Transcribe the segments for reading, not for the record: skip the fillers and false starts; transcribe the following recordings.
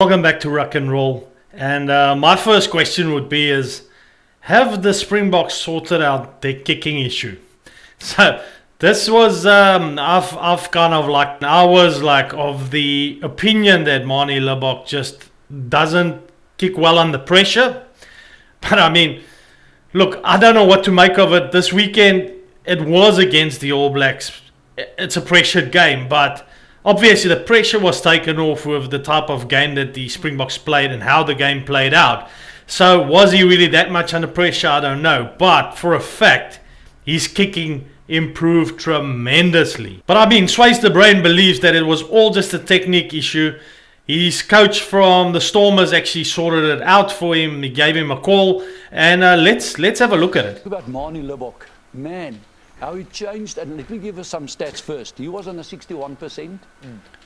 Welcome back to Ruck and Roll. And my first question would be have the Springboks sorted out their kicking issue? So this was, I've kind of like, I was like of the opinion that Manie Libbok just doesn't kick well under pressure. But I mean, look, I don't know what to make of it. This weekend, it was against the All Blacks. It's a pressured game, but obviously, the pressure was taken off with the type of game that the Springboks played and how the game played out. So, was he really that much under pressure? I don't know. But for a fact, his kicking improved tremendously. But I mean, Swys the Brain believes that it was all just a technique issue. His coach from the Stormers actually sorted it out for him. He gave him a call. And let's have a look at it. About Manie Libbok, man. How he changed, and let me give us some stats first. He was on a 61%.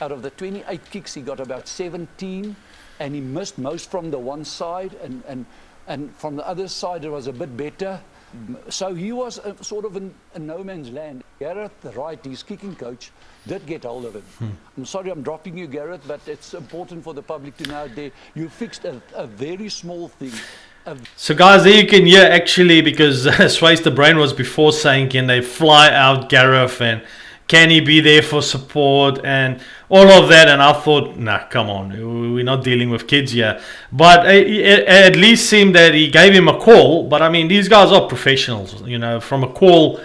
Out of the 28 kicks, he got about 17, and he missed most from the one side, and from the other side, it was a bit better. So he was sort of in a no man's land. Gareth, Wright, his kicking coach, did get hold of him. I'm sorry I'm dropping you, Gareth, but it's important for the public to know that you fixed a very small thing. So guys, there you can hear actually, because Swys the Brain was before saying, can they fly out Gareth and can he be there for support and all of that, and I thought, nah, come on, we're not dealing with kids here. But it at least seemed that he gave him a call. But I mean, these guys are professionals, you know. From a call,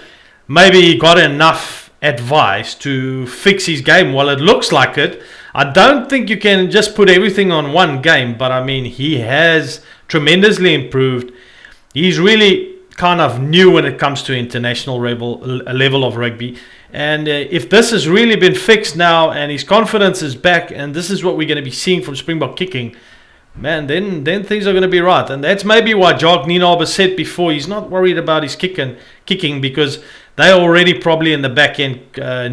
maybe he got enough advice to fix his game. Well, it looks like it. I don't think you can just put everything on one game, but I mean, he has tremendously improved. He's really kind of new when it comes to international level of rugby. And if this has really been fixed now and his confidence is back and this is what we're going to be seeing from Springbok kicking, man, then things are going to be right. And that's maybe why Jacques Nienaber said before he's not worried about his kicking, because they already probably in the back end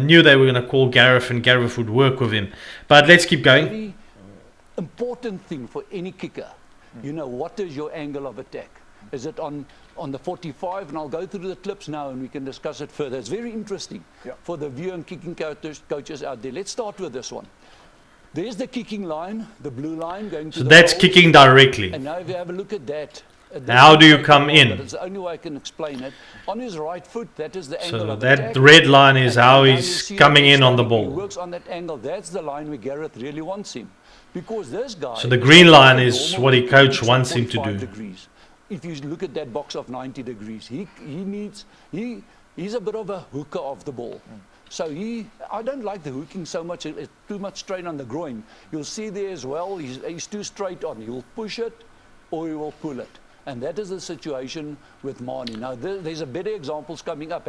knew they were going to call Gareth and Gareth would work with him. But let's keep going. Very important thing for any kicker. You know, what is your angle of attack? Is it on the 45? And I'll go through the clips now and we can discuss it further. It's very interesting for the viewer and kicking coaches out there. Let's start with this one. There's the kicking line, the blue line going to so that's goals. Kicking directly. And now if you have a look at that. How do you come in? It's the only way I can explain it. On his right foot, that is the angle so of that attack. red line is how he's coming in on the ball. He works on that angle. That's the line where Gareth really wants him. Because this guy... So the green line is what he coach wants him to do. Degrees. If you look at that box of 90 degrees, he's a bit of a hooker of the ball. So I don't like the hooking so much. It's too much strain on the groin. You'll see there as well, he's too straight on. He'll push it or he will pull it. And that is the situation with Manie. Now, there's a better examples coming up.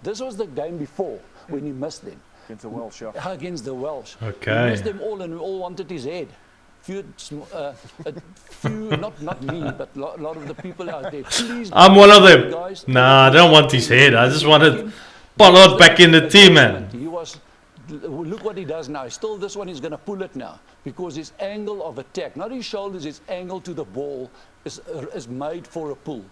This was the game before when he missed them. Against the Welsh, Against the Welsh. Okay. He missed them all and we all wanted his head. A few, not me, but a lot of the people out there. Please, I'm one of them. Guys, nah, I don't want his head. I just wanted Pollard back in the team, man. Look what he does now. Still, this one, he's going to pull it now. Because his angle of attack, not his shoulders, his angle to the ball is made for a pull.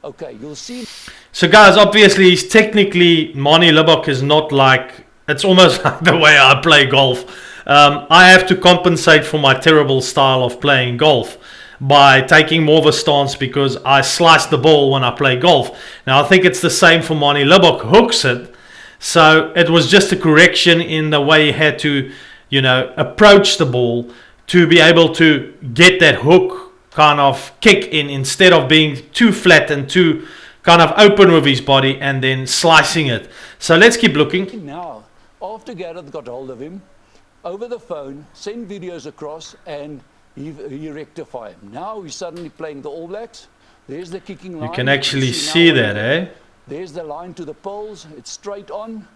Okay, you'll see. So, guys, obviously, he's technically, Manie Libbok is not like, it's almost like the way I play golf. I have to compensate for my terrible style of playing golf by taking more of a stance because I slice the ball when I play golf. Now, I think it's the same for Manie Libbok, hooks it. So it was just a correction in the way he had to, you know, approach the ball to be able to get that hook kind of kick in instead of being too flat and too kind of open with his body and then slicing it. So let's keep looking. Now, after Gareth got hold of him, over the phone, send videos across and he rectified him. Now he's suddenly playing the All Blacks. There's the kicking line. You can actually see that, eh? There's the line to the poles. It's straight on.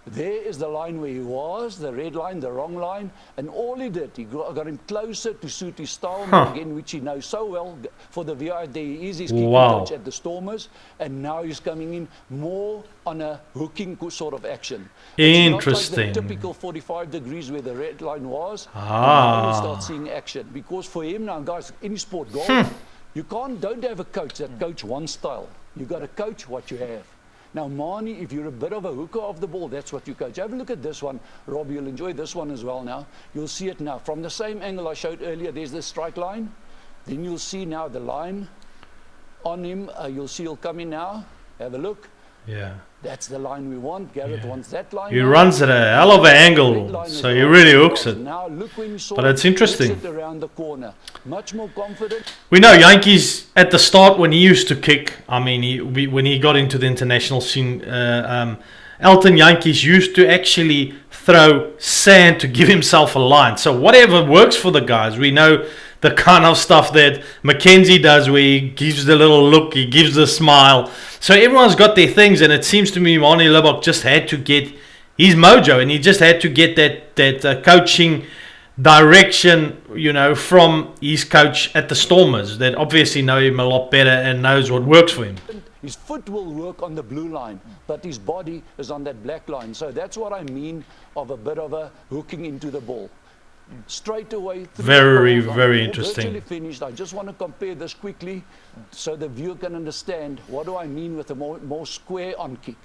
There is the line where he was, the red line, the wrong line. And all he did, he got him closer to suit his style, again, which he knows so well. For the VI, there he is his kicking coach at the Stormers. And now he's coming in more on a hooking sort of action. Interesting. It's not like the typical 45 degrees where the red line was. Now you start seeing action. Because for him now, guys, any sport, golf, you don't have a coach that coach one style. You got to coach what you have. Now, Manie, if you're a bit of a hooker of the ball, that's what you coach. Have a look at this one. Rob, you'll enjoy this one as well now. You'll see it now. From the same angle I showed earlier, there's the strike line. Then you'll see now the line on him. You'll see he'll come in now. Have a look. Yeah. That's the line we want. Gareth wants that line. He now. runs at a hell of an angle, so he really hooks it. Now look when you saw But it's interesting. It around the corner. Much more confident. We know Yankees at the start when he used to kick. I mean, when he got into the international scene, Elton Yankees used to actually throw sand to give himself a line. So whatever works for the guys, we know the kind of stuff that Mackenzie does, where he gives the little look, he gives the smile. So everyone's got their things, and it seems to me Manie Libbok just had to get his mojo, and he just had to get that coaching direction, you know, from his coach at the Stormers, that obviously know him a lot better and knows what works for him. His foot will work on the blue line, but his body is on that black line. So that's what I mean of a bit of a hooking into the ball. Straight away. Very, very interesting. Virtually finished. I just want to compare this quickly so the viewer can understand what do I mean with a more square on kick.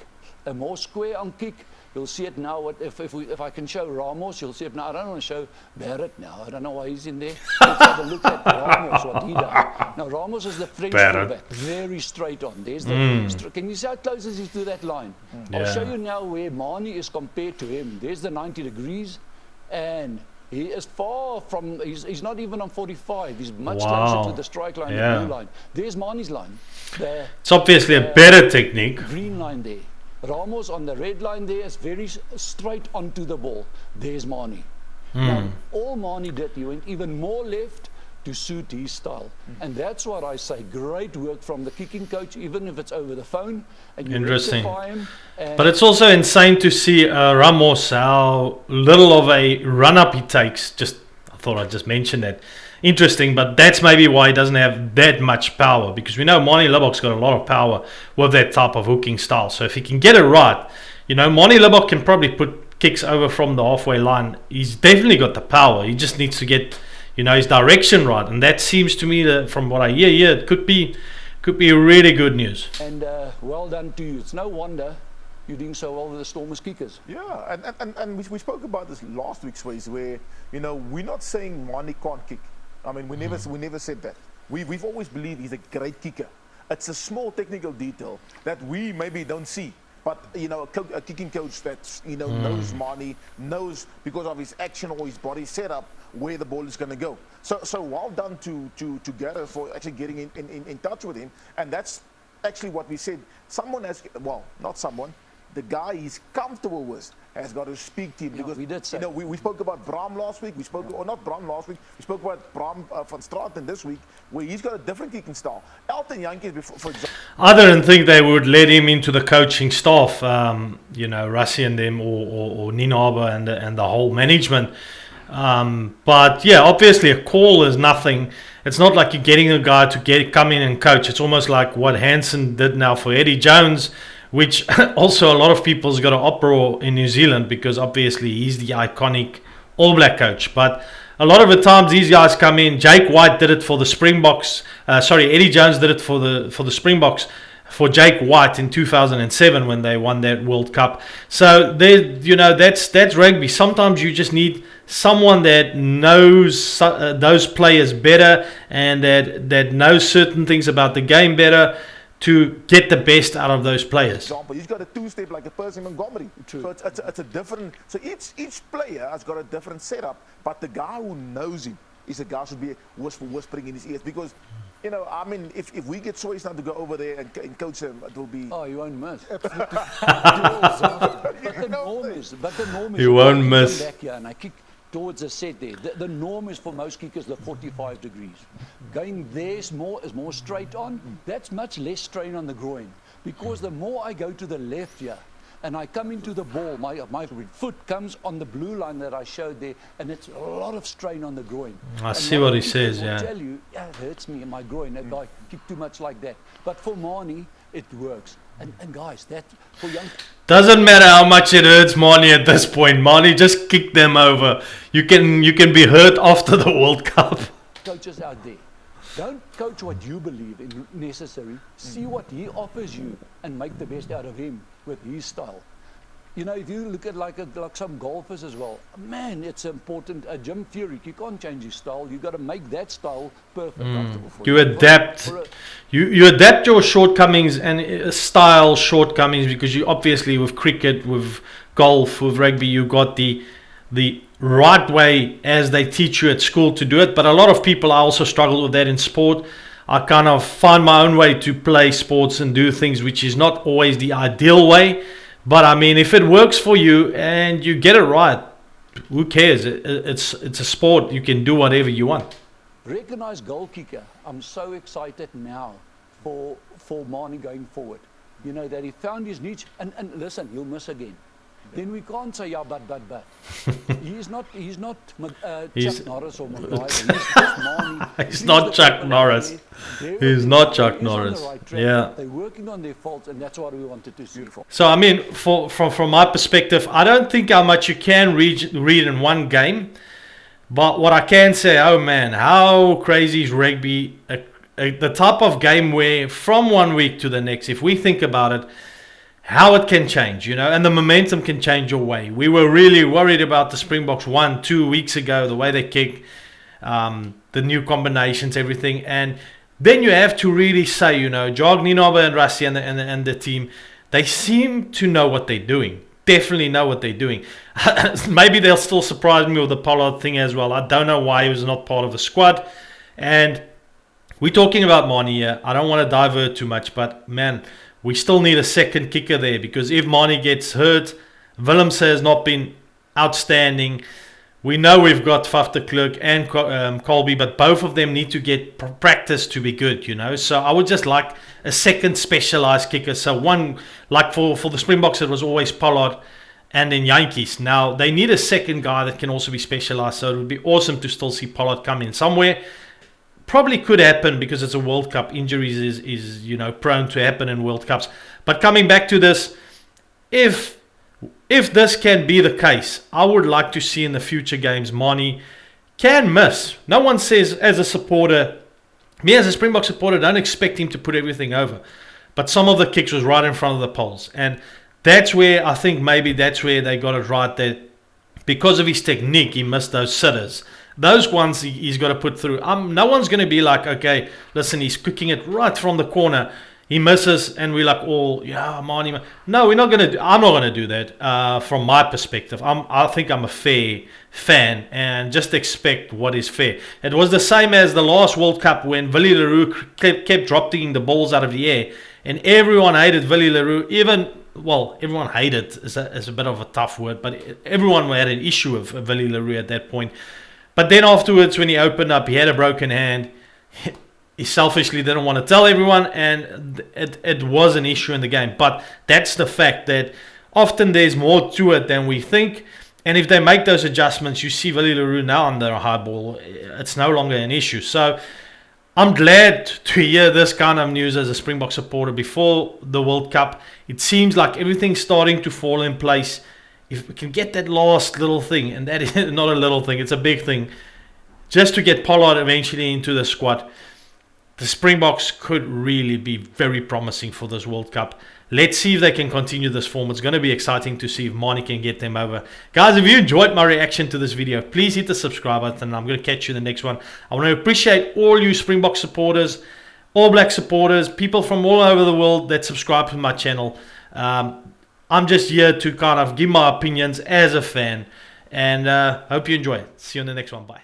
A more square on kick. You'll see it now. If I can show Ramos, you'll see it now. I don't want to show Barrett now. I don't know why he's in there. Let's have a look at Ramos, what he does. Now, Ramos is the French fullback. Very straight on. There's the. Can you see how close is he to that line? I'll show you now where Manie is compared to him. There's the 90 degrees. And he is far from, he's not even on 45. He's much closer to the strike line, the blue line. There's Manie's line. It's obviously a better technique. Green line there. Ramos on the red line there is very straight onto the ball. There's Manie. Now, all Manie did, he went even more left to suit his style. And that's what I say. Great work from the kicking coach, even if it's over the phone. And you Interesting. him. But it's also insane to see Ramos, how little of a run-up he takes. I thought I'd just mention that. Interesting, but that's maybe why he doesn't have that much power, because we know Manie Libbok's got a lot of power with that type of hooking style. So if he can get it right, you know, Manie Libbok can probably put kicks over from the halfway line. He's definitely got the power. He just needs to get, you know, his direction right, and that seems to me that from what I hear, it could be really good news. And well done to you. It's no wonder you're doing so well with the Stormers kickers. Yeah, and we spoke about this last week's ways, where, you know, we're not saying Manie can't kick. I mean, we never said that. We've always believed he's a great kicker. It's a small technical detail that we maybe don't see. But, you know, a kicking coach that, you know, knows Manie, knows because of his action or his body setup where the ball is going to go. So well done to Gareth for actually getting in touch with him. And that's actually what we said. Someone has, well, not someone, the guy he's comfortable with has got to speak to him. Because, we did say. You know, we spoke about Bram last week. We spoke, or not Bram last week. We spoke about Bram van Straten this week, where he's got a different kicking style. Elton Yankees, for example. I didn't think they would let him into the coaching staff, you know, Rassie and them, or Nina Haber and the whole management. But yeah, obviously a call is nothing. It's not like you're getting a guy to come in and coach. It's almost like what Hansen did now for Eddie Jones, which also a lot of people's got an uproar in New Zealand, because obviously he's the iconic All Black coach. But a lot of the times these guys come in. Jake White did it for the Springboks. Eddie Jones did it for the Springboks for Jake White in 2007 when they won that World Cup. So you know, that's rugby. Sometimes you just need someone that knows those players better and that knows certain things about the game better, to get the best out of those players. Example, he's got a two-step like a Percy Montgomery. True. So it's a different. So each player has got a different setup, but the guy who knows him is a guy who should be whispering in his ears. Because, you know, I mean, if we get Swys now to go over there and coach him, it will be. Oh, you won't miss. Absolutely. But the norm is. You won't miss. Back here and I kick towards the set there. The norm is for most kickers the 45 degrees. Going there is more straight on. That's much less strain on the groin, because the more I go to the left here and I come into the ball, my foot comes on the blue line that I showed there, and it's a lot of strain on the groin. I see what he says, I yeah. tell you, it hurts me in my groin if I kick too much like that. But for Manie, it works. And guys, that for young... Doesn't matter how much it hurts Manie at this point. Manie, just kick them over. You can be hurt after the World Cup. Coaches out there, Don't coach what you believe in necessary. See what he offers you and make the best out of him with his style. You know, if you look at like some golfers as well, man, it's important. A Jim Furyk, you can't change his style. You got to make that style perfect. You adapt. You adapt your shortcomings and style shortcomings, because you obviously, with cricket, with golf, with rugby, you got the right way as they teach you at school to do it. But a lot of people, I also struggle with that in sport. I kind of find my own way to play sports and do things, which is not always the ideal way. But I mean, if it works for you and you get it right, who cares? It's a sport. You can do whatever you want. Recognized goal kicker. I'm so excited now for Manie going forward. You know, that he found his niche. And listen, he'll miss again. Then we can't say, yeah, but. He's not Chuck Norris or McGuire. He's just Manie. He's not Chuck Norris. He's not Chuck Norris. Yeah. They're working on their faults, and that's what we wanted to see. Beautiful. So, I mean, from my perspective, I don't think how much you can read in one game. But what I can say, oh man, how crazy is rugby? The type of game where from one week to the next, if we think about it, how it can change, you know, and the momentum can change your way. We were really worried about the Springboks 1-2 weeks ago, the way they kick, the new combinations, everything. And then you have to really say, you know, Jog, Ninoba and Rassi and the team, they seem to know what they're doing. Definitely know what they're doing. Maybe they'll still surprise me with the Pollard thing as well. I don't know why he was not part of the squad. And we're talking about Manie here. I don't want to divert too much, but man, we still need a second kicker there, because if Manie gets hurt, Willemse has not been outstanding. We know we've got Faf de Klerk and Colby, but both of them need to get practice to be good, you know. So I would just like a second specialized kicker. So one, like for the Springboks, it was always Pollard and then Yankees. Now they need a second guy that can also be specialized. So it would be awesome to still see Pollard come in somewhere. Probably could happen because it's a World Cup. Injuries is you know, prone to happen in World Cups. But coming back to this, if this can be the case, I would like to see in the future games Manie can miss. No one says, as a supporter, me as a Springbok supporter, don't expect him to put everything over. But some of the kicks was right in front of the poles. And that's where I think maybe that's where they got it right, that because of his technique, he missed those sitters. Those ones he's got to put through. No one's going to be like, okay, listen, he's cooking it right from the corner. He misses, and we're like, oh, yeah, Manie. No, we're not going to. I'm not going to do that. From my perspective, I think I'm a fair fan, and just expect what is fair. It was the same as the last World Cup when Willie Leroux kept dropping the balls out of the air, and everyone hated Willie Leroux. Everyone hated is a bit of a tough word, but everyone had an issue with Willie Leroux at that point. But then afterwards, when he opened up, he had a broken hand. He selfishly didn't want to tell everyone, and it was an issue in the game. But that's the fact, that often there's more to it than we think. And if they make those adjustments, you see Willie Leroux now under a high ball. It's no longer an issue. So I'm glad to hear this kind of news as a Springbok supporter before the World Cup. It seems like everything's starting to fall in place. If we can get that last little thing, and that is not a little thing, it's a big thing, just to get Pollard eventually into the squad, the Springboks could really be very promising for this World Cup. Let's see if they can continue this form. It's going to be exciting to see if Manie can get them over. Guys, if you enjoyed my reaction to this video, please hit the subscribe button. I'm going to catch you in the next one. I want to appreciate all you Springbok supporters, All Black supporters, people from all over the world that subscribe to my channel. I'm just here to kind of give my opinions as a fan, and hope you enjoy it. See you in the next one. Bye.